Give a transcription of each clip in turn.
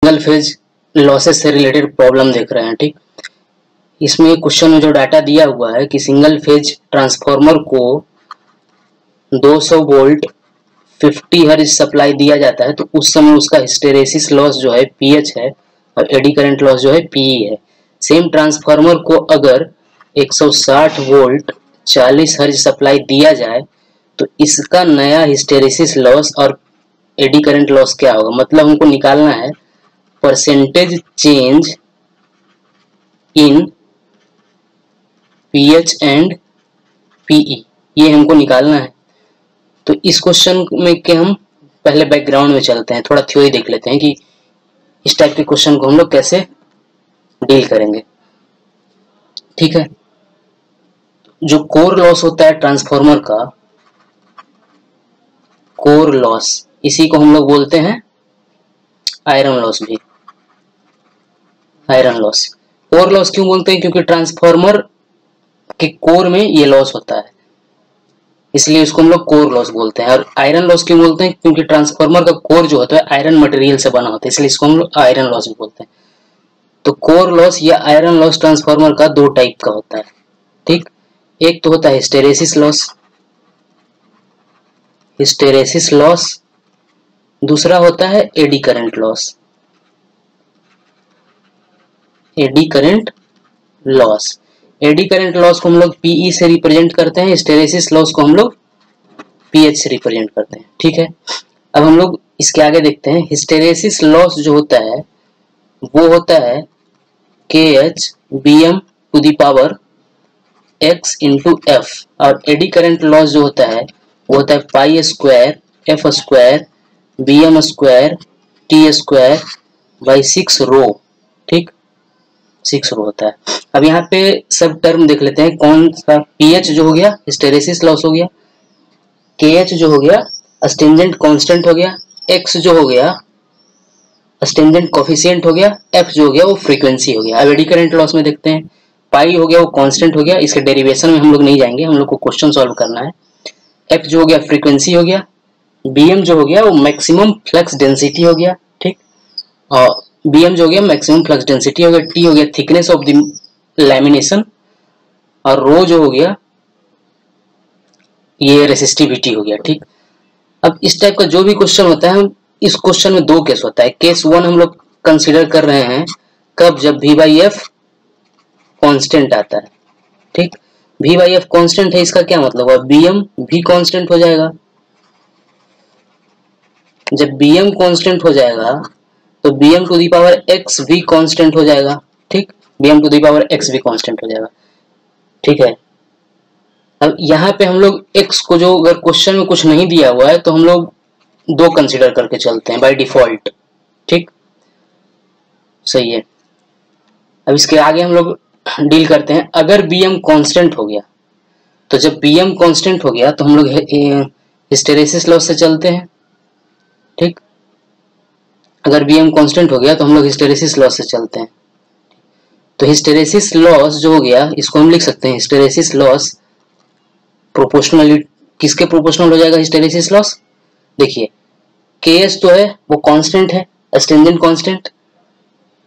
Single phase losses से related problem देख रहे हैं। ठीक, इसमें क्वेश्चन में जो डाटा दिया हुआ है कि सिंगल फेज ट्रांसफार्मर को 200 वोल्ट 50 हर्ट्ज सप्लाई दिया जाता है, तो उस समय उसका हिस्टेरेसिस लॉस जो है पीएच है और एडी करंट लॉस जो है पीई है। सेम ट्रांसफार्मर को अगर 160 वोल्ट 40 हर्ट्ज सप्लाई दिया जाए तो इसका नया हिस्टेरेसिस लॉस और एडी करंट लॉस क्या होगा। मतलब हमको निकालना है percentage change in PH and PE, ये हमको निकालना है। तो इस क्वेश्चन में के हम पहले बैकग्राउंड में चलते हैं, थोड़ा थ्योरी देख लेते हैं कि इस टाइप के क्वेश्चन को हम लोग कैसे डील करेंगे। ठीक है, जो कोर लॉस होता है ट्रांसफार्मर का, कोर लॉस, इसी को हम लोग बोलते हैं आयरन लॉस भी। आयरन लॉस कोर लॉस क्यों बोलते हैं? क्योंकि ट्रांसफार्मर के कोर में ये लॉस होता है, इसलिए इसको हम लोग कोर लॉस बोलते हैं। और आयरन लॉस क्यों बोलते हैं? क्योंकि ट्रांसफार्मर का कोर जो होता है आयरन मटेरियल से बना होता है, इसलिए इसको हम लोग आयरन लॉस भी बोलते हैं। तो कोर लॉस या आयरन लॉस ट्रांसफार्मर का दो टाइप का होता है। ठीक, एक तो होता है हिस्टेरेसिस लॉस, हिस्टेरेसिस लॉस, दूसरा होता है AD current loss, AD current loss. AD current loss को हम लोग पीई से रिप्रेजेंट करते हैं, हिस्टेरेसिस लॉस को हम लोग पीएच से रिप्रेजेंट करते हैं। ठीक है, अब हम लोग इसके आगे देखते हैं। हिस्टेरेसिस लॉस जो होता है वो होता है K H B M to the power X into F, और एडी करंट लॉस जो होता है वो होता है pi square F square B M square T square by 6 rho. ठीक, 6 रो होता है। अब यहाँ पे सब टर्म देख लेते हैं। कौन सा? पीएच जो हो गया हिस्टेरेसिस लॉस हो गया, केएच जो हो गया अस्टेंजेंट कांस्टेंट हो गया, एक्स जो हो गया अस्टेंजेंट कोफिशिएंट हो गया, एफ जो हो गया वो फ्रीक्वेंसी हो गया। अब एडी करंट लॉस में देखते हैं, पाई हो गया वो कांस्टेंट हो गया, इसके डेरिवेशन में हम लोग नहीं जाएंगे, हम लोग को क्वेश्चन सॉल्व करना है। एफ जो हो गया फ्रीक्वेंसी हो गया, बीएम जो हो गया वो मैक्सिमम फ्लक्स डेंसिटी हो गया। ठीक, और बीएम जो हो गया मैक्सिमम फ्लक्स डेंसिटी हो गया, टी हो गया थिकनेस ऑफ द लैमिनेशन, और रो जो हो गया ये रेसिस्टिविटी हो गया। ठीक, अब इस टाइप का जो भी क्वेश्चन होता है, इस क्वेश्चन में दो केस होता है। केस 1 हम लोग कंसीडर कर रहे हैं कब? जब V बाई एफ कॉन्स्टेंट आता है। ठीक, V बाई एफ कॉन्स्टेंट है, इसका क्या मतलब है? BM भी कॉन्स्टेंट हो जाएगा। जब BM कॉन्स्टेंट हो जाएगा तो BM to the power x भी कॉन्स्टेंट हो जाएगा। ठीक, BM to the power x भी कॉन्स्टेंट हो जाएगा। ठीक है, अब यहाँ पे हम लोग x को, जो अगर क्वेश्चन में कुछ नहीं दिया हुआ है तो हम लोग दो कंसीडर करके चलते हैं बाय डिफॉल्ट। ठीक, सही है। अब इसके आगे हम लोग डील करते हैं। अगर BM कांस्टेंट हो गया तो जब BM कांस्टेंट हो गया तो हम लोग हिस्टेरेसिस लॉस से चलते हैं। ठीक, अगर BM कांस्टेंट हो गया तो हम लोग हिस्टेरेसिस लॉस से चलते हैं। तो हिस्टेरेसिस लॉस जो हो गया इसको हम लिख सकते हैं हिस्टेरेसिस लॉस प्रोपोर्शनली, किसके प्रोपोर्शनल हो जाएगा हिस्टेरेसिस लॉस? देखिए KS तो है वो कांस्टेंट है, अस्टेंजेंट कांस्टेंट,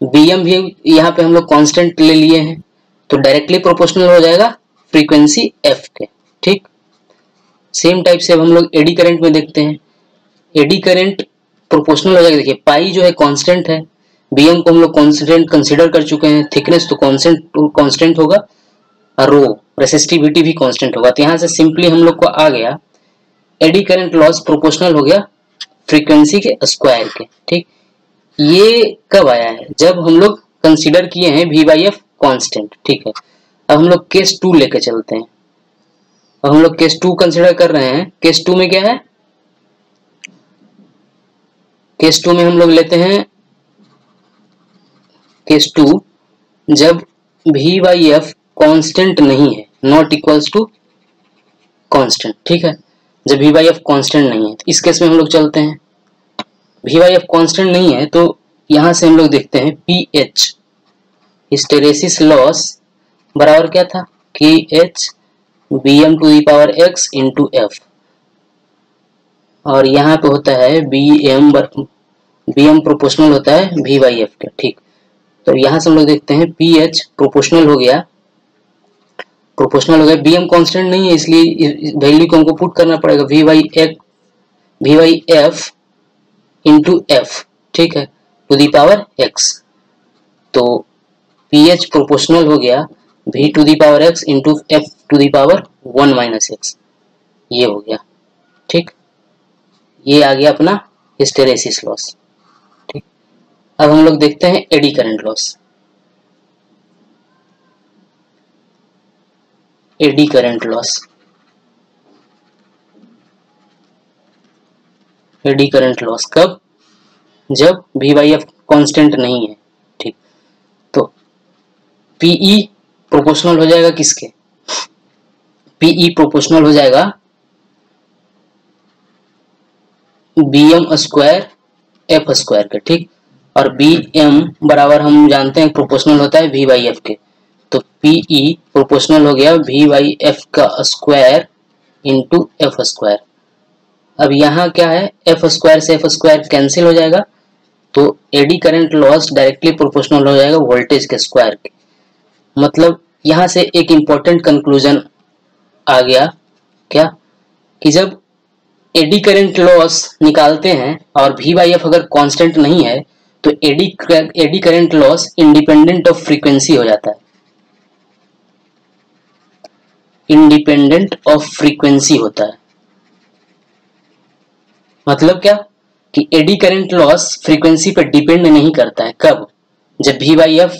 BM भी यहाँ पे हम लोग कांस्टेंट ले लिए हैं, तो डायरेक्टली प्रोपोर्शनल हो जाएगा फ्रीक्वेंसी F के। ठीक, सेम टाइप से अब हम लोग एडी करंट में देखते हैं। एडी करंट प्रोपोर्शनल हो जाएगा। देखिए पाई जो है कांस्टेंट है, BM को हम लोग कांस्टेंट कंसीडर कर चुके हैं, थिकनेस तो कांस्टेंट होगा, और रो रेसिस्टिविटी भी कांस्टेंट होगा। तो यहाँ से सिंपली हम लोग को आ गया एडी करंट लॉस प्रोपोर्शनल हो गया फ्रीक्वेंसी के स्क्वायर के। ठीक, ये कब आया है? जब हम लोग कंसीडर किए हैं V बाई एफ कॉन्स्टेंट। ठीक है, अब हम लोग केस 2 लेके चलते हैं। अब हम लोग केस 2 कंसीडर कर रहे हैं। केस 2 में क्या है? केस 2 में हम लोग लेते हैं केस 2 जब V बाई एफ कॉन्स्टेंट नहीं है, नॉट इक्वल्स टू कॉन्स्टेंट। ठीक है, जब V बाई एफ कॉन्स्टेंट नहीं है तो इस केस में हम लोग चलते हैं। V बाई एफ कॉन्स्टेंट नहीं है तो यहां से हम लोग देखते हैं PH हिस्टेरेसिस लॉस बराबर क्या था? KH BM to the power x into F, और यहाँ पे होता है BM प्रोपोर्शनल होता है V/F के, ठीक। तो यहाँ से हम लोग देखते हैं PH प्रोपोर्शनल हो गया, BM कांस्टेंट नहीं है इसलिए वैल्यू को हमको पुट करना पड़ेगा V/F इंटू F, ठीक है, टू दी पावर x। तो PH प्रोपोर्शनल हो गया V to the power x into F to the power 1 minus x, ये हो गया, ठीक। ये आ गया अपना हिस्टेरेसिस लॉस, ठीक। अब हम लोग देखते हैं AD current loss. AD current loss, AD current loss कब? जब V/F कांस्टेंट नहीं है, ठीक। तो PE प्रोपोर्शनल हो जाएगा किसके? PE प्रोपोर्शनल हो जाएगा BM स्क्वायर F स्क्वायर के, ठीक। और BM बराबर हम जानते हैं प्रोपोर्शनल होता है V/F के, तो PE प्रोपोर्शनल हो गया V/F का स्क्वायर इंटू F स्क्वायर। अब यहाँ क्या है, F स्क्वायर से F स्क्वायर कैंसिल हो जाएगा, तो AD current loss directly proportional हो जाएगा वोल्टेज के स्क्वायर के। मतलब यहाँ से एक इम्पोर्टेंट कंक्लूजन आ गया, क्या, कि जब एडी करंट लॉस निकालते हैं और V/F अगर कांस्टेंट नहीं है तो AD current loss independent of frequency हो जाता है, इंडिपेंडेंट ऑफ फ्रीक्वेंसी होता है। मतलब क्या, कि एडी करंट लॉस फ्रीक्वेंसी पर डिपेंड नहीं करता है, कब? जब V/F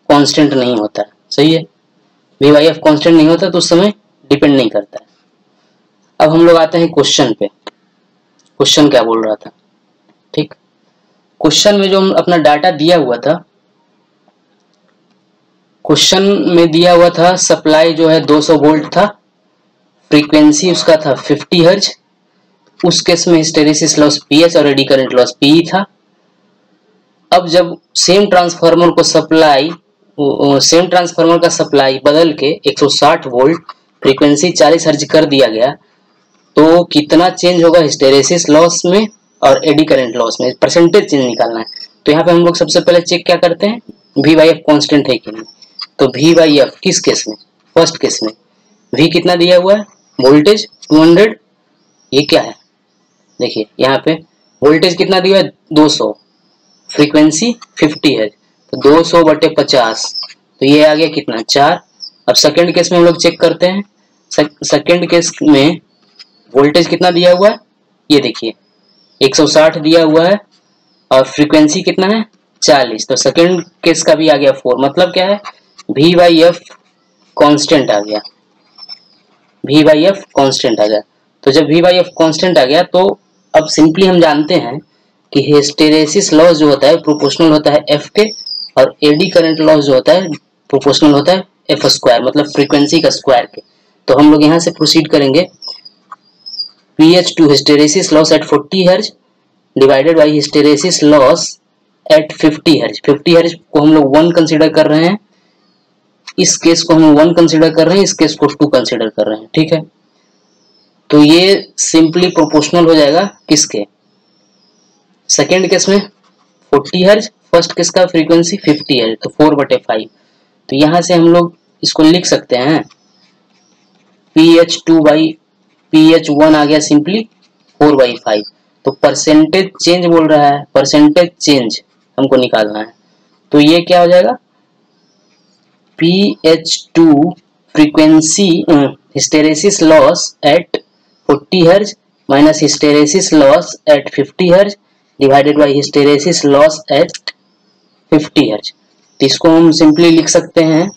कांस्टेंट नहीं होता है, सही है। V/F कांस्टेंट नहीं होता तो उस समय डिपेंड नहीं करता है। अब हम लोग आते हैं क्वेश्चन पे। क्वेश्चन क्या बोल रहा था, ठीक। क्वेश्चन में जो अपना डाटा दिया हुआ था, क्वेश्चन में दिया हुआ था सप्लाई जो है 200 वोल्ट था, फ्रीक्वेंसी उसका था 50 हर्ज। उस केस में हिस्टेरेसिस लॉस PH और एडी करंट लॉस PE था। अब जब सेम ट्रांसफार्मर का सप्लाई बदल के 160 वोल्ट फ्रीक्वेंसी 40 हर्ज कर दिया गया, तो कितना चेंज होगा हिस्टेरेसिस लॉस में और एडी करंट लॉस में, परसेंटेज चेंज निकालना है। तो यहाँ पे हम लोग सबसे पहले चेक क्या करते हैं, V/F कांस्टेंट है कि नहीं। तो V/F किस केस में? फर्स्ट केस में V कितना दिया हुआ है, वोल्टेज 200, ये क्या है, देखिए यहाँ पे वोल्टेज कितना दिया है 200, फ्रीक्वेंसी 50 है, तो 200/50, तो ये आ गया कितना 4। अब सेकंड केस में हम लोग चेक करते हैं, सेकंड केस में वोल्टेज कितना दिया हुआ है, ये देखिए 160 दिया हुआ है और फ्रीक्वेंसी कितना है 40, तो सेकंड केस का भी आ गया 4। मतलब क्या है, V/F कांस्टेंट आ गया, V/F कांस्टेंट आ गया। तो जब V/F कांस्टेंट आ गया तो अब सिंपली हम जानते हैं कि हिस्टेरेसिस लॉस जो होता है प्रोपोर्शनल होता है F के, और एडी करंट लॉस जो होता है प्रोपोर्शनल होता है F स्क्वायर, मतलब फ्रीक्वेंसी का स्क्वायर के। तो हम लोग यहाँ से प्रोसीड करेंगे, PH to hysteresis loss at 40 hertz divided by hysteresis loss at 50 hertz. 50 हर्ज को हम लोग 1 कंसीडर कर रहे हैं, इस केस को हम 1 कंसीडर कर रहे हैं, इस केस को 2 कंसीडर कर रहे हैं, ठीक है। तो ये सिंपली प्रोपोर्शनल हो जाएगा किसके, सेकेंड केस में 40 हर्ज, फर्स्ट केस का फ्रीक्वेंसी 50 हर्ज, तो 4/5। तो यहाँ से हम लोग इसको लिख सकते हैं PH1 आ गया सिंपली 4/5। तो परसेंटेज चेंज बोल रहा है, परसेंटेज चेंज हमको निकालना है, तो ये क्या हो जाएगा, PH2 frequency hysteresis loss at 40 hertz minus hysteresis loss at 50 hertz divided by hysteresis loss at 50 hertz. तो इसको हम सिंपली लिख सकते हैं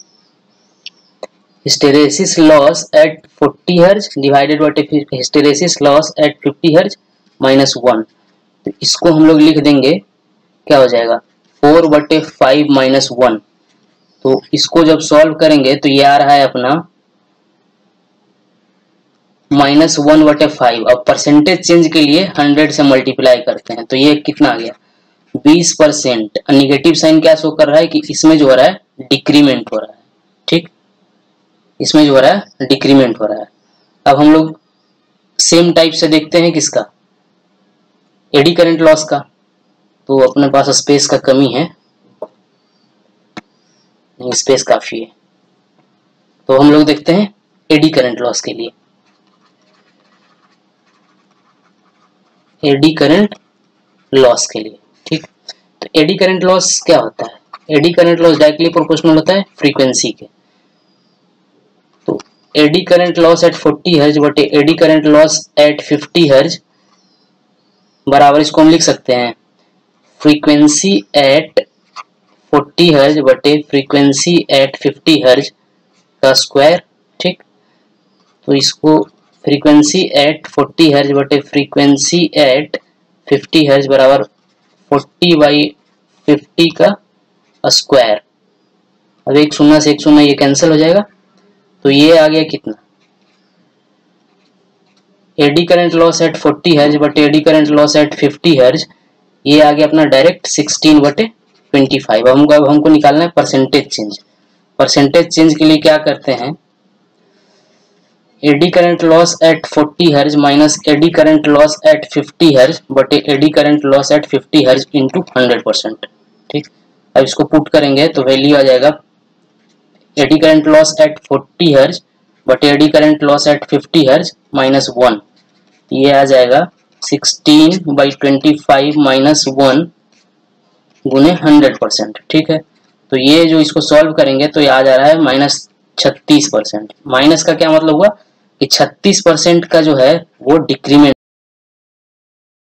hysteresis loss at 40 hertz divided by hysteresis loss at 50 hertz minus 1। तो इसको हम लोग लिख देंगे, क्या हो जाएगा 4/5 माइनस 1। तो इसको जब सॉल्व करेंगे तो ये आ रहा है अपना -1/5। अब परसेंटेज चेंज के लिए 100 से मल्टीप्लाई करते हैं, तो ये कितना आ गया 20%। निगेटिव साइन क्या शो कर रहा है कि इसमें जो हो रहा है डिक्रीमेंट हो रहा है, ठीक, इसमें जो हो रहा है डिक्रीमेंट हो रहा है। अब हम लोग सेम टाइप से देखते हैं किसका, एडी करंट लॉस का। तो अपने पास स्पेस का कमी है, नहीं स्पेस काफी है। तो हम लोग देखते हैं एडी करंट लॉस के लिए। एडी करंट लॉस के लिए, ठीक। तो एडी करंट लॉस क्या होता है? AD current loss directly proportional होता है फ्रीक्वेंसी के। तो एडी करंट लॉस एट 40 हर्ज बटे एडी करंट लॉस एट 50 हर्ज बराबर, इसको हम लिख सकते हैं फ्रीक्वेंसी एट 40 हर्ज बटे फ्रीक्वेंसी एट 50 हर्ज का स्क्वायर, ठीक। तो इसको फ्रीक्वेंसी एट 40 हर्ज बटे फ्रीक्वेंसी एट 50 हर्ज बराबर 40/50 का स्क्वायर। अब एक शून्य से एक शून्य ये कैंसिल हो जाएगा, तो ये आ गया कितना? एडी करंट लॉस एट 40 हर्ज बटे एडी करंट लॉस एट 50 हर्ज, ये आ गया अपना डायरेक्ट 16/25। अब हमको निकालना है परसेंटेज चेंज। परसेंटेज चेंज के लिए क्या करते हैं, AD current loss at 40 hertz minus eddy current loss at 50 hertz बटे एडी करंट लॉस एट 50 हर्ज इंटू 100%, ठीक। अब इसको पुट करेंगे तो वैल्यू आ जाएगा एडी करंट लॉस एट 40 हर्ज बटे AD current loss at 50 hertz minus 1, ये आ जाएगा 16/25 माइनस 1 गुने 100%, ठीक है। तो ये जो इसको सॉल्व करेंगे तो ये आ जा रहा है -36%। माइनस का क्या मतलब हुआ कि 36% का जो है वो डिक्रीमेंट